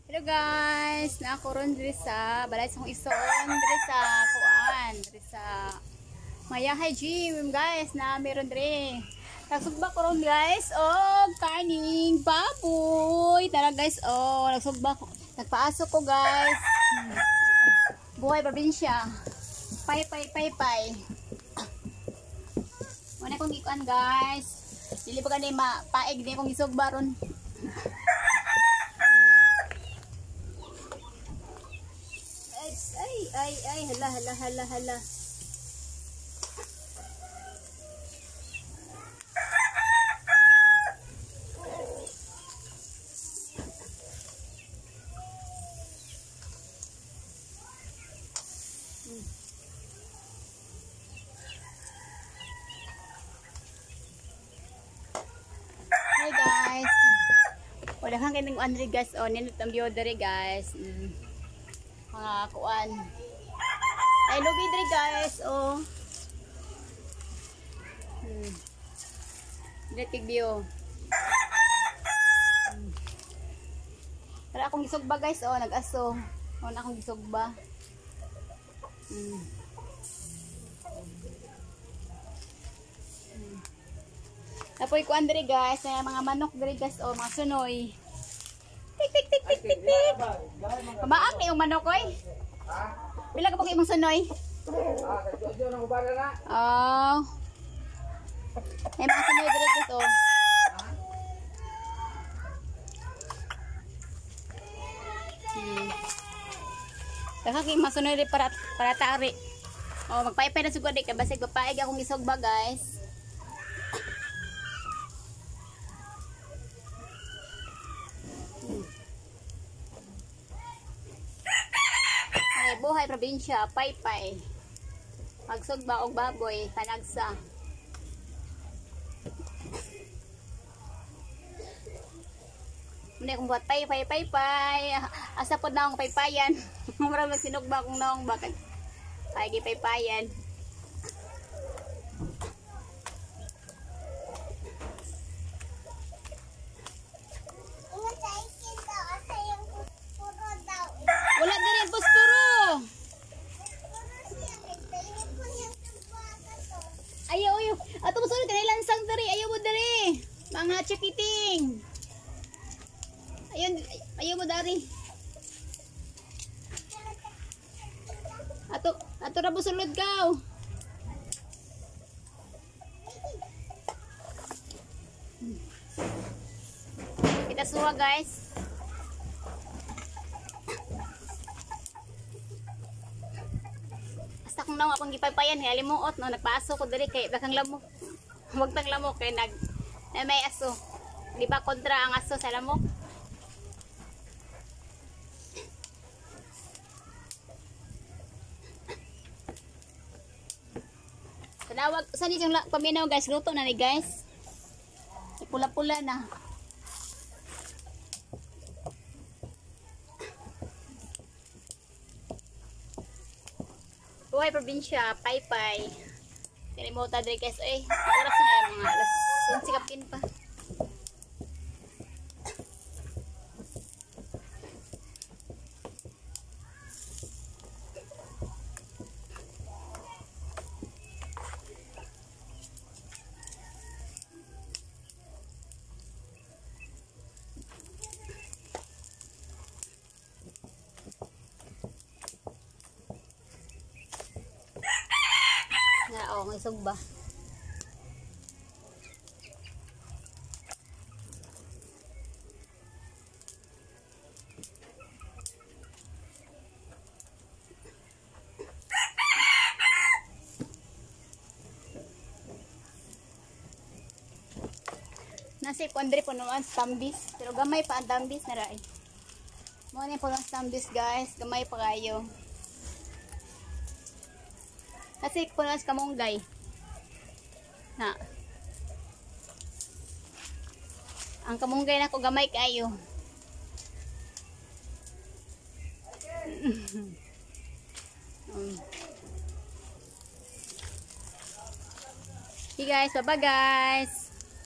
Hello guys, nakuron diri sa balay sa ison diri sa kuan, diri sa Mayahay Gym guys, na meron diri. Nagsugba ko ron guys, kaning baboy. Tara guys, nagsugba ko. Nagpaasok ko guys. Buhay probinsya. Pay. Muna kong ikuan guys. Dili pa gani paig din kong isugba ron. Ay, hala. Hi guys. Wala kang kining Andre guys, ninot ang deodore guys. Mga kuan. Ay lubi diri guys, Detik view. Tara akong gisugba guys, nag-aso. Na akong gisugba. Tapoy ko andre guys, may mga manok diri guys, mga sunoy. Tik. Kamaang ni yung manok oy. Pila ka po imong sunoy? May mga sunoy diri guys, Kaki masunoy rin para tari. Magpaipay na sugod kay basig papaig akong isugba guys. Buhay probinsya, paypay. Magsugba og baboy, panagsa. Muna kong buhat pay. Asa po na akong paypayan. Marang sinugba akong naong bakit. Pagi paypayan. Wala din yung posporo. Ayaw. Ato mo sunod kanay lansang dari. Ayaw mo dari. Mga chikiting. Ayaw mo dari. Ato rabo sulod ka. Kita suwa guys. Kung naong akong gipaypayan halimuot no nagpaaso ko diri kay bakang lamok. Wag tang lamok kay na may aso. Di ba kontra ang aso sa lamok? Tanawag sa ni yung paminaw guys, luto na ni guys. Pula-pula na. Buhay probinsya, paypay. Kalimutan diri guys, oras na mga alas 11 kapin pa. May sugba. Nasi pondre po naman tambis, pero gamay pa ang tambis na rai. Mo ni po ang tambis guys, gamay pa kayo. Kasi punas kamunggay. Na. Ang kamunggay na ko gamay kayo. Okay guys, bye guys.